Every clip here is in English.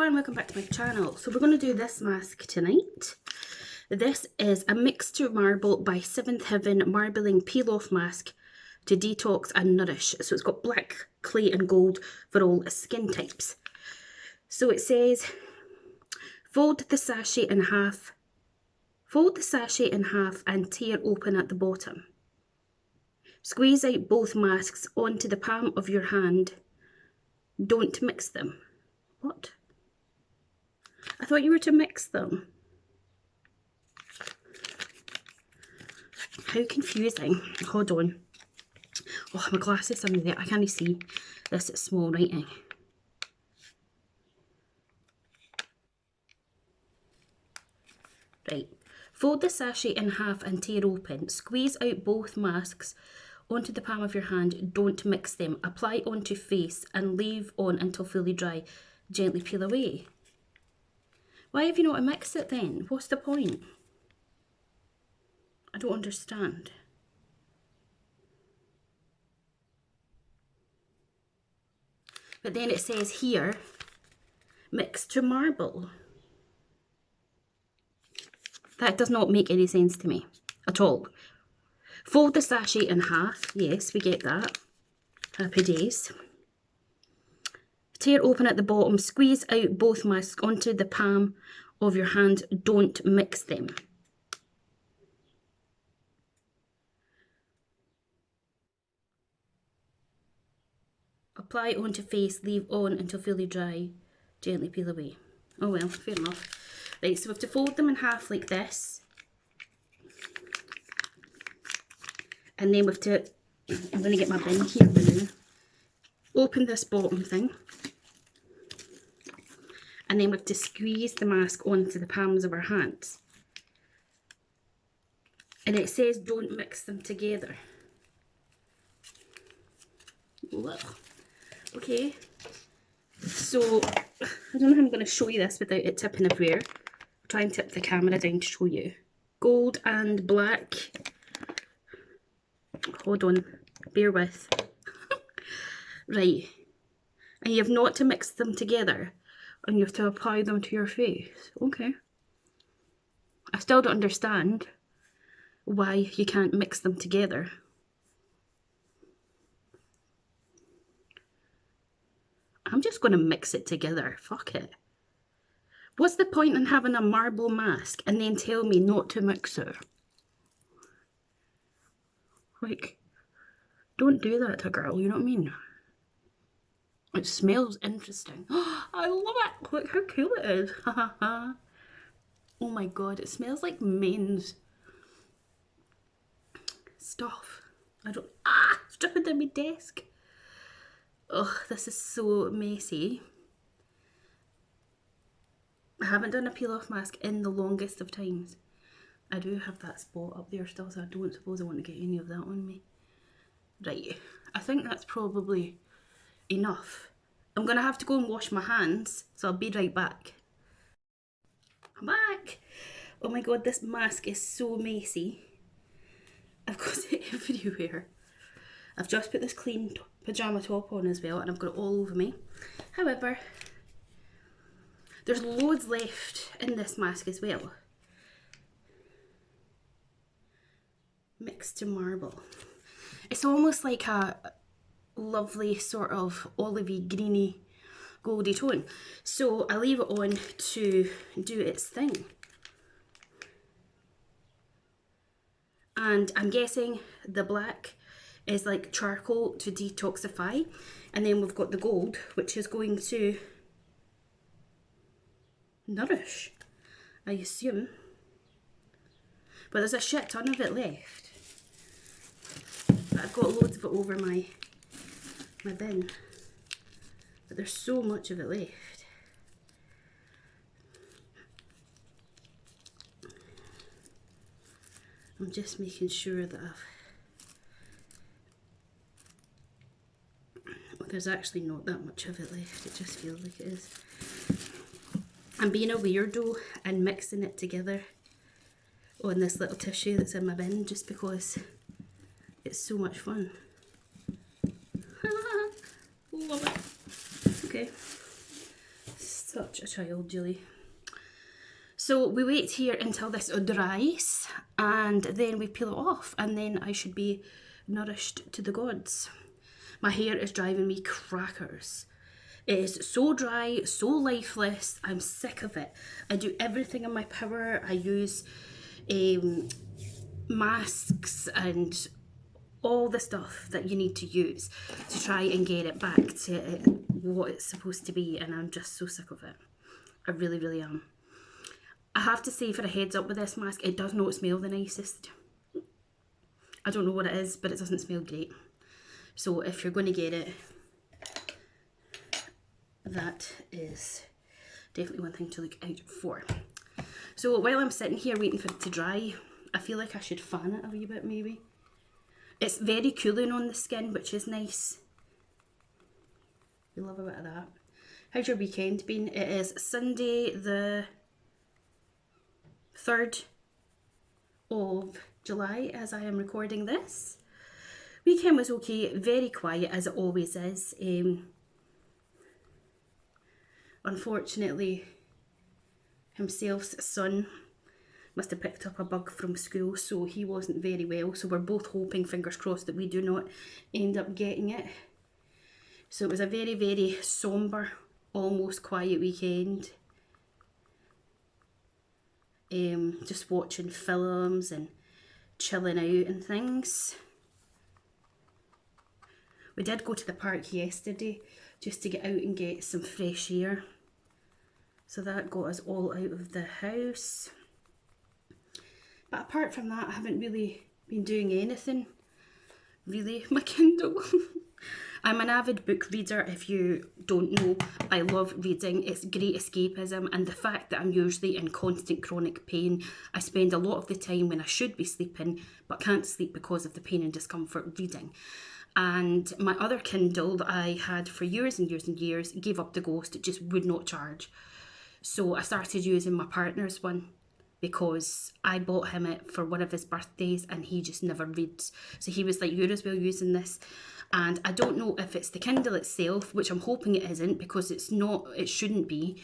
and welcome back to my channel. So we're going to do this mask tonight. This is a Mixture Marble by Seventh Heaven Marbling Peel Off Mask to detox and nourish. So it's got black, clay and gold for all skin types. So it says, fold the sachet in half and tear open at the bottom. Squeeze out both masks onto the palm of your hand. Don't mix them. What? I thought you were to mix them. How confusing. Hold on. Oh, my glasses are there. I can't see this small writing. Right. Fold the sachet in half and tear open. Squeeze out both masks onto the palm of your hand. Don't mix them. Apply onto face and leave on until fully dry. Gently peel away. Why have you not mixed it then? What's the point? I don't understand. But then it says here, Mixture Marble. That does not make any sense to me at all. Fold the sachet in half. Yes, we get that. Happy days. Tear open at the bottom. Squeeze out both masks onto the palm of your hand. Don't mix them. Apply onto face. Leave on until fully dry. Gently peel away. Oh well, fair enough. Right, so we have to fold them in half like this. And then we have to, I'm going to get my bin here now. Open this bottom thing. And then we have to squeeze the mask onto the palms of our hands. And it says don't mix them together. Ugh. Okay. So, I don't know how I'm going to show you this without it tipping everywhere. I'll try and tip the camera down to show you. Gold and black. Hold on. Bear with. Right. And you have not to mix them together. And you have to apply them to your face. Okay. I still don't understand why you can't mix them together. I'm just going to mix it together. Fuck it. What's the point in having a marble mask and then tell me not to mix it? Like, don't do that to a girl, you know what I mean? It smells interesting. I love it. Look how cool it is. Oh my god, it smells like men's stuff. It's dripping on my desk. Oh, this is so messy. I haven't done a peel off mask in the longest of times. I do have that spot up there still, so I don't suppose I want to get any of that on me. Right, I think that's probably enough. I'm going to have to go and wash my hands, so I'll be right back. I'm back! Oh my god, this mask is so messy. I've got it everywhere. I've just put this clean pyjama top on as well, and I've got it all over me. However, there's loads left in this mask as well. Mixture Marble. It's almost like a lovely sort of olivey, greeny, goldy tone. So I leave it on to do its thing. And I'm guessing the black is like charcoal to detoxify. And then we've got the gold, which is going to nourish, I assume. But there's a shit ton of it left. I've got loads of it over my bin. But there's so much of it left. I'm just making sure that there's actually not that much of it left. It just feels like it is. I'm being a weirdo and mixing it together on this little tissue that's in my bin just because it's so much fun. Love it. Okay. So Such a child, Julie. So we wait here until this dries and then we peel it off and then I should be nourished to the gods. My hair is driving me crackers. It is so dry, so lifeless. I'm sick of it. I do everything in my power. I use masks and all the stuff that you need to use to try and get it back to what it's supposed to be, and I'm just so sick of it. I really, really am. I have to say, for a heads up with this mask, it does not smell the nicest. I don't know what it is, but it doesn't smell great. So if you're going to get it, that is definitely one thing to look out for. So while I'm sitting here waiting for it to dry, I feel like I should fan it a wee bit maybe. It's very cooling on the skin, which is nice. We love a bit of that. How's your weekend been? It is Sunday the 3rd of July as I am recording this. Weekend was okay, very quiet as it always is. Unfortunately, himself's son must have picked up a bug from school, so he wasn't very well. So we're both hoping, fingers crossed, that we do not end up getting it. So it was a very, very sombre, almost quiet weekend. Just watching films and chilling out and things. We did go to the park yesterday just to get out and get some fresh air. So that got us all out of the house. But apart from that, I haven't really been doing anything. Really, my Kindle. I'm an avid book reader, if you don't know. I love reading. It's great escapism, and the fact that I'm usually in constant chronic pain, I spend a lot of the time when I should be sleeping but can't sleep because of the pain and discomfort reading. And my other Kindle that I had for years and years and years gave up the ghost. It just would not charge. So I started using my partner's one because I bought him it for one of his birthdays and he just never reads. So he was like, you're as well using this. And I don't know if it's the Kindle itself, which I'm hoping it isn't, because it's not, it shouldn't be.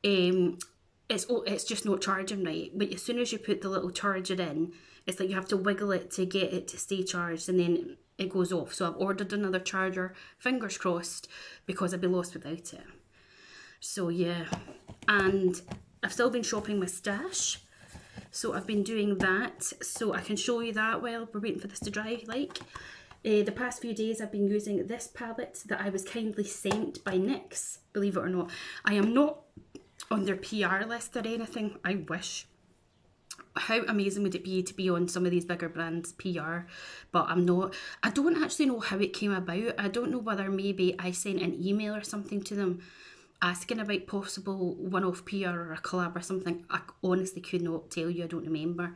It's just not charging right. But as soon as you put the little charger in, it's like you have to wiggle it to get it to stay charged, and then it goes off. So I've ordered another charger, fingers crossed, because I'd be lost without it. So yeah, and I've still been shopping my stash. So I've been doing that, so I can show you that while we're waiting for this to dry, if you like. The past few days I've been using this palette that I was kindly sent by NYX, believe it or not. I am not on their PR list or anything, I wish. How amazing would it be to be on some of these bigger brands' PR, but I'm not. I don't actually know how it came about. I don't know whether maybe I sent an email or something to them asking about possible one-off PR or a collab or something. I honestly could not tell you, I don't remember.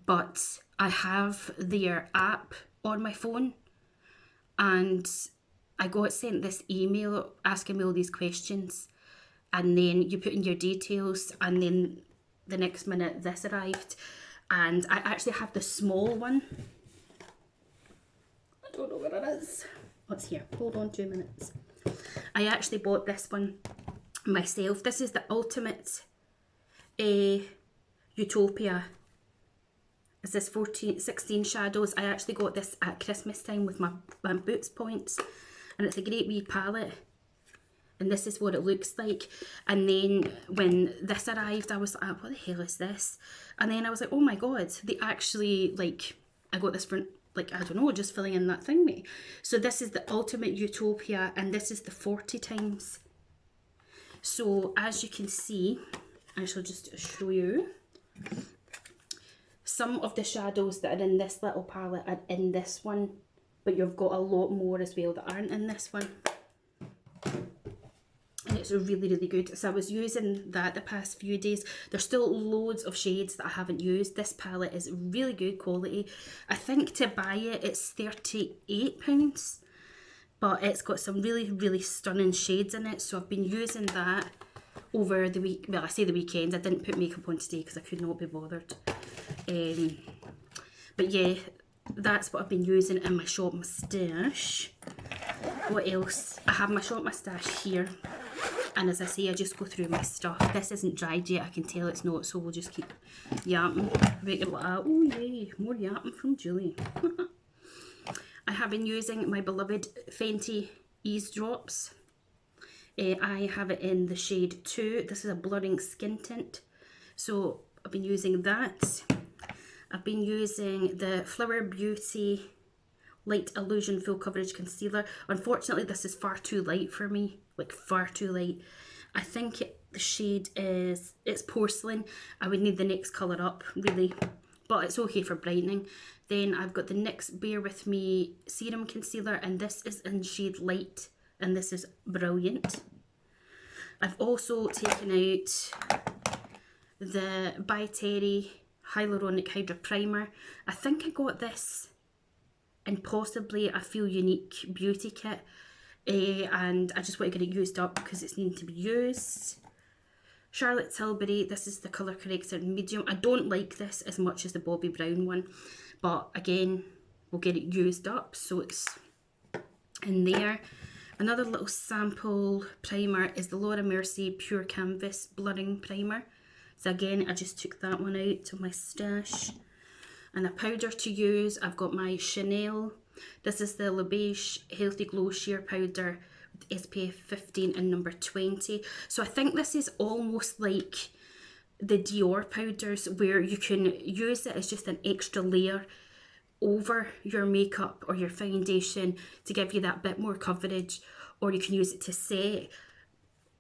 But I have their app on my phone and I got sent this email asking me all these questions, and then you put in your details, and then the next minute this arrived, and I actually have the small one. I don't know where it is. What's here? Hold on 2 minutes. I actually bought this one myself. This is the Ultimate Utopia. Is this 16 shadows? I actually got this at Christmas time with my Boots points, and it's a great wee palette. And this is what it looks like. And then when this arrived, I was like, what the hell is this? And then I was like, oh my god, they actually, like, I got this for, like, I don't know, just filling in that thingy. So this is the Ultimate Utopia, and this is the 40 times. So as you can see, I shall just show you. Some of the shadows that are in this little palette are in this one, but you've got a lot more as well that aren't in this one. And it's really, really good. So I was using that the past few days. There's still loads of shades that I haven't used. This palette is really good quality. I think to buy it, it's £38, but it's got some really, really stunning shades in it. So I've been using that over the week. Well, I say the weekend. I didn't put makeup on today because I could not be bothered. But yeah, that's what I've been using in my shop my stash. What else? I have my shop my stash here. And as I say, I just go through my stuff. This isn't dried yet, I can tell it's not, so we'll just keep yapping about it like that. Oh yay, more yapping from Julie. I have been using my beloved Fenty Ease Drops. I have it in the shade 2. This is a blurring skin tint. So I've been using that. I've been using the Flower Beauty Light Illusion Full Coverage Concealer. Unfortunately, this is far too light for me. Like, far too light. I think the shade is, it's Porcelain. I would need the next colour up, really. But it's okay for brightening. Then I've got the NYX Bare With Me Serum Concealer. And this is in shade Light. And this is brilliant. I've also taken out the By Terry Hyaluronic Hydra Primer. I think I got this in possibly a Feel Unique beauty kit. And I just want to get it used up because it's needing to be used. Charlotte Tilbury, this is the Colour Corrector Medium. I don't like this as much as the Bobbi Brown one. But again, we'll get it used up. So it's in there. Another little sample primer is the Laura Mercier Pure Canvas Blurring Primer. So again, I just took that one out to my stash. And a powder to use, I've got my Chanel. This is the Le Beige Healthy Glow Sheer Powder with SPF 15 and number 20. So I think this is almost like the Dior powders where you can use it as just an extra layer over your makeup or your foundation to give you that bit more coverage, or you can use it to set,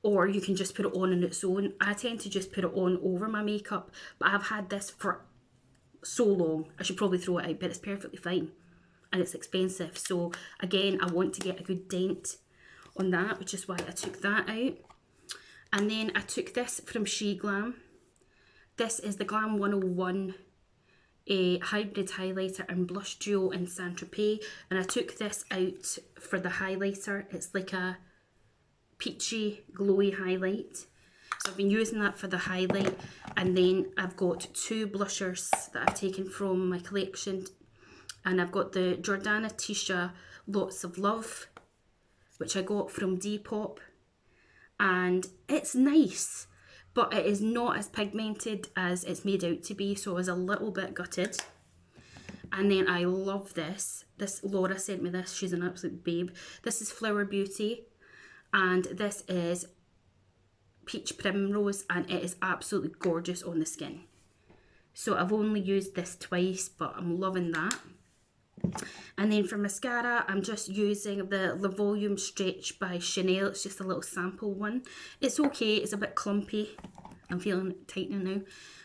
or you can just put it on its own. I tend to just put it on over my makeup, but I've had this for so long. I should probably throw it out, but it's perfectly fine and it's expensive. So again, I want to get a good dent on that, which is why I took that out. And then I took this from Shea Glam. This is the Glam 101 hybrid highlighter and blush duo in Saint Tropez, and I took this out for the highlighter. It's like a peachy glowy highlight, so I've been using that for the highlight. And then I've got two blushers that I've taken from my collection, and I've got the Jordana Tisha Lots of Love, which I got from Depop, and it's nice, but it is not as pigmented as it's made out to be, so I was a little bit gutted. And then I love this. Laura sent me this, she's an absolute babe. This is Flower Beauty, and this is Peach Primrose, and it is absolutely gorgeous on the skin. So I've only used this twice, but I'm loving that. And then for mascara, I'm just using the Le Volume Stretch by Chanel. It's just a little sample one. It's okay, it's a bit clumpy. I'm feeling it tightening now.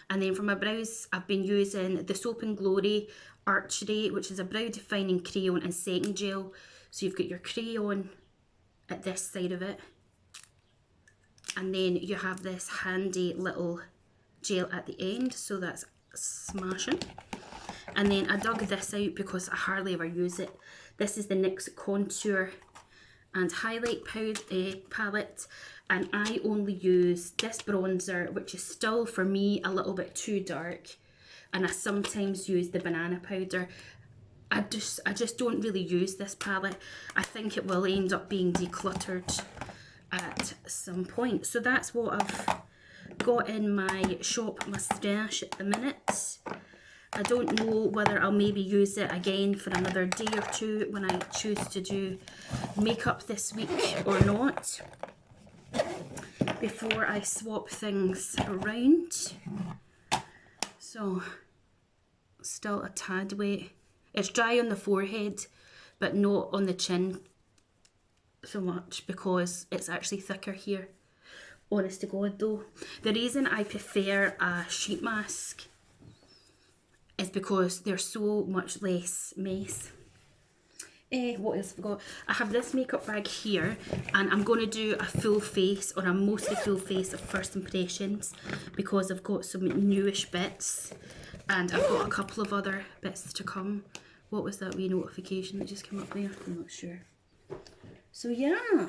And then for my brows, I've been using the Soap and Glory Archery, which is a brow defining crayon and setting gel. So you've got your crayon at this side of it, and then you have this handy little gel at the end, so that's smashing. And then I dug this out because I hardly ever use it. This is the NYX Contour and Highlight palette, and I only use this bronzer, which is still for me a little bit too dark, and I sometimes use the banana powder. I just don't really use this palette. I think it will end up being decluttered at some point. So that's what I've got in my shop mustache at the minute. I don't know whether I'll maybe use it again for another day or two when I choose to do makeup this week or not, before I swap things around. So still a tad wet. It's dry on the forehead, but not on the chin so much because it's actually thicker here. Honest to God though. The reason I prefer a sheet mask is because they're so much less mess. What else have I got? I have this makeup bag here, and I'm going to do a full face, or a mostly full face of first impressions, because I've got some newish bits, and I've got a couple of other bits to come. What was that wee notification that just came up there? I'm not sure. So yeah,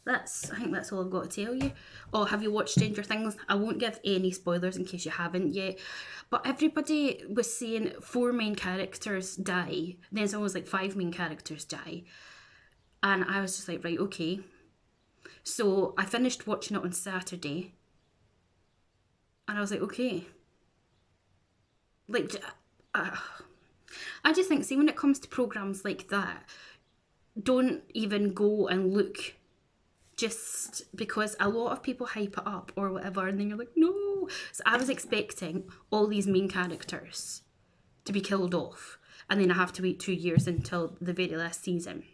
I think that's all I've got to tell you. Oh, have you watched Stranger Things? I won't give any spoilers in case you haven't yet. But everybody was saying 4 main characters die. Then someone was like 5 main characters die. And I was just like, right, okay. So I finished watching it on Saturday. And I was like, okay. Like, I just think, see, when it comes to programmes like that, don't even go and look just because a lot of people hype it up or whatever, and then you're like, no. So I was expecting all these main characters to be killed off, and then I have to wait 2 years until the very last season.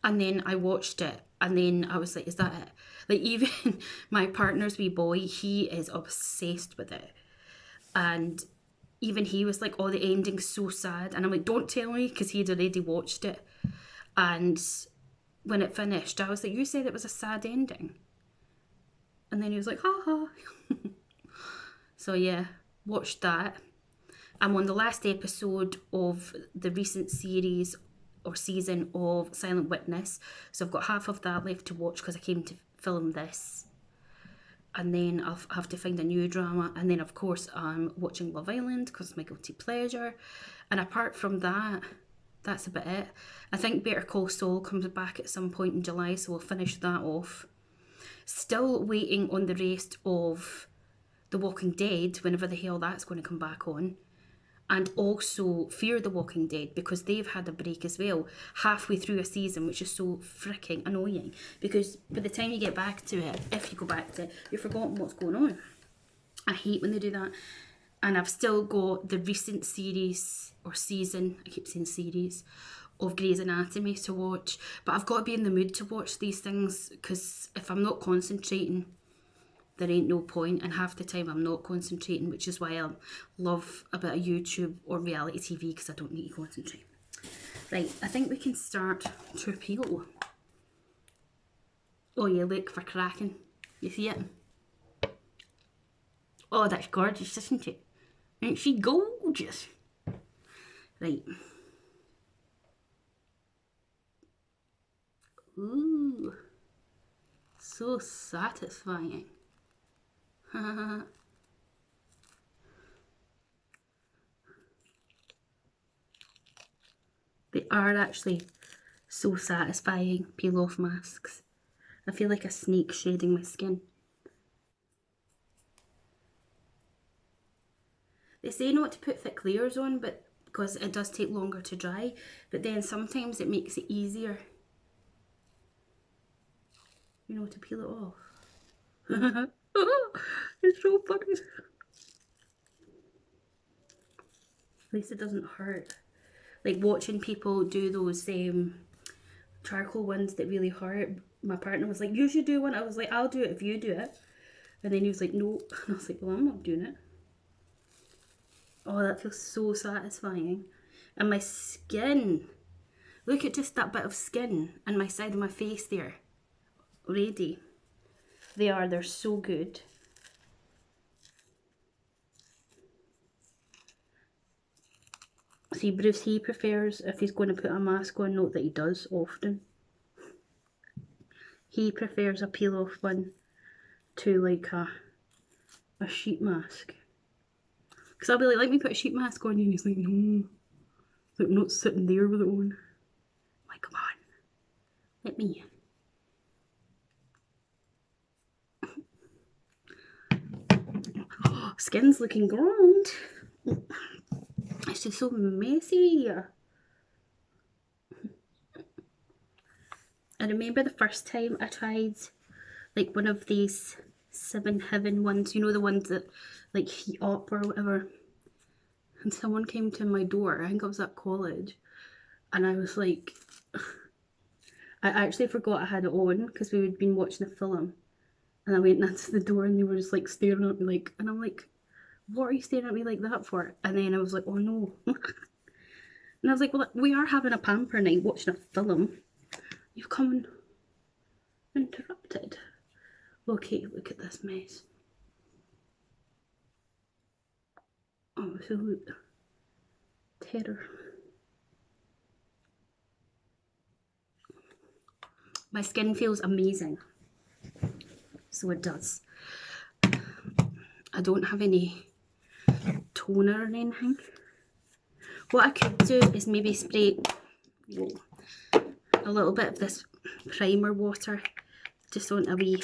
And then I watched it, and then I was like, is that it? Like, even my partner's wee boy, he is obsessed with it. And even he was like, oh, the ending's so sad. And I'm like, don't tell me, because he'd already watched it. And when it finished, I was like, you said it was a sad ending. And then he was like, ha ha. So yeah, watched that. I'm on the last episode of the recent series or season of Silent Witness. So I've got half of that left to watch because I came to film this. And then I'll have to find a new drama. And then, of course, I'm watching Love Island because it's my guilty pleasure. And apart from that, that's about it. I think Better Call Saul comes back at some point in July, so we'll finish that off. Still waiting on the rest of The Walking Dead, whenever the hell that's going to come back on. And also Fear the Walking Dead, because they've had a break as well, halfway through a season, which is so freaking annoying. Because by the time you get back to it, if you go back to it, you've forgotten what's going on. I hate when they do that. And I've still got the recent series, or season, I keep saying series, of Grey's Anatomy to watch. But I've got to be in the mood to watch these things, because if I'm not concentrating, there ain't no point, and half the time I'm not concentrating, which is why I love a bit of YouTube or reality TV, because I don't need to concentrate. Right, I think we can start to peel. Oh yeah, look, for cracking. You see it? Oh, that's gorgeous, isn't it? Ain't she gorgeous? Right. Ooh. So satisfying. They are actually so satisfying, peel off masks. I feel like a snake shading my skin. They say not to put thick layers on, but because it does take longer to dry, but then sometimes it makes it easier, you know, to peel it off. It's so funny. At least it doesn't hurt. Like watching people do those charcoal ones that really hurt. My partner was like, you should do one. I was like, I'll do it if you do it. And then he was like, no. And I was like, well, I'm not doing it. Oh, that feels so satisfying. And my skin. Look at just that bit of skin and my side of my face there. Already. They're so good. See, Bruce, he prefers, if he's going to put a mask on, note that he does often. He prefers a peel-off one to like a sheet mask. Because I'll be like, let me put a sheet mask on you, and he's like, no. Like, I'm not sitting there with it on. I'm like, come on. Let me. Oh, skin's looking grand. It's just so messy. I remember the first time I tried like one of these 7 Heaven ones, you know, the ones that like heat up or whatever. And someone came to my door, I think I was at college, and I was like, I actually forgot I had it on because we had been watching a film. And I went into the door and they were just like staring at me like, and I'm like, what are you staring at me like that for? And then I was like, oh no. And I was like, well, we are having a pamper night watching a film. You've come and interrupted. Okay, look at this mess. Oh, absolute terror. My skin feels amazing. So it does. I don't have any toner or anything. What I could do is maybe spray a little bit of this primer water just on a wee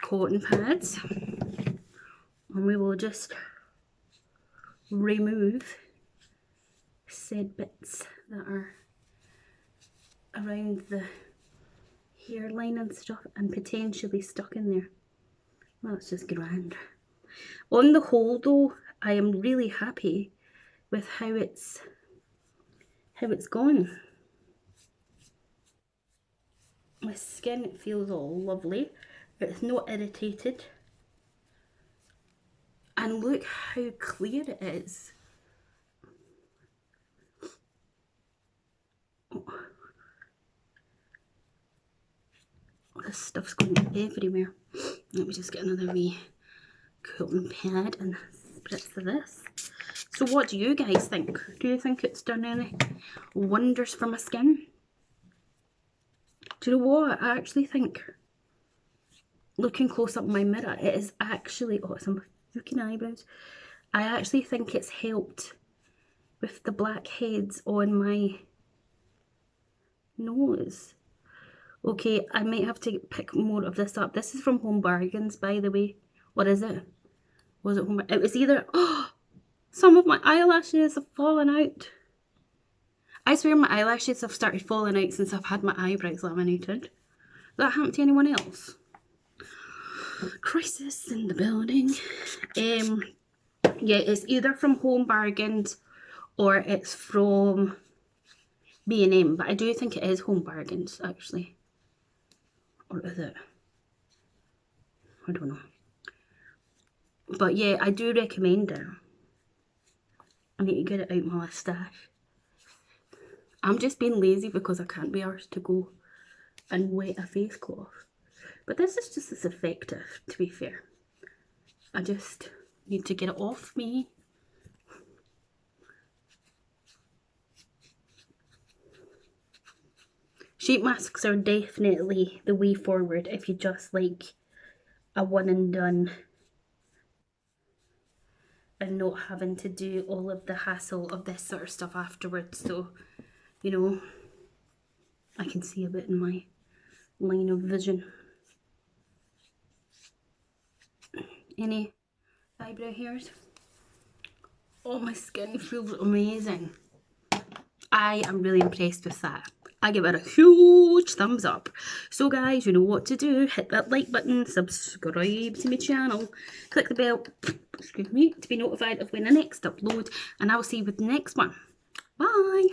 cotton pads, and we will just remove said bits that are around the hairline and stuff and potentially stuck in there. Well, it's just grand. On the whole though, I am really happy with how it's gone. My skin feels all lovely. It's not irritated. And look how clear it is. Oh, this stuff's going everywhere. Let me just get another wee cotton pad and spritz of this. So what do you guys think? Do you think it's done any wonders for my skin? Do you know what? I actually think, looking close up in my mirror, it is actually, oh, some freaking eyebrows. I actually think it's helped with the blackheads on my nose. Okay, I might have to pick more of this up. This is from Home Bargains, by the way. What is it? Was it Home? It was either, oh, some of my eyelashes have fallen out. I swear my eyelashes have started falling out since I've had my eyebrows laminated. Did that happen to anyone else? Crisis in the building. Yeah, it's either from Home Bargains or it's from B&M, but I do think it is Home Bargains actually. Or is it? I don't know. But yeah, I do recommend it. I need to get it out my stash. I'm just being lazy because I can't be arsed to go and wet a face cloth. But this is just as effective, to be fair. I just need to get it off me. Sheet masks are definitely the way forward if you just like a one and done and not having to do all of the hassle of this sort of stuff afterwards. So, you know, I can see a bit in my line of vision. Any eyebrow hairs? Oh, my skin feels amazing. I am really impressed with that. I give it a huge thumbs up. So guys, you know what to do. Hit that like button, subscribe to my channel, click the bell, excuse me, to be notified of when the next upload, and I will see you with the next one. Bye!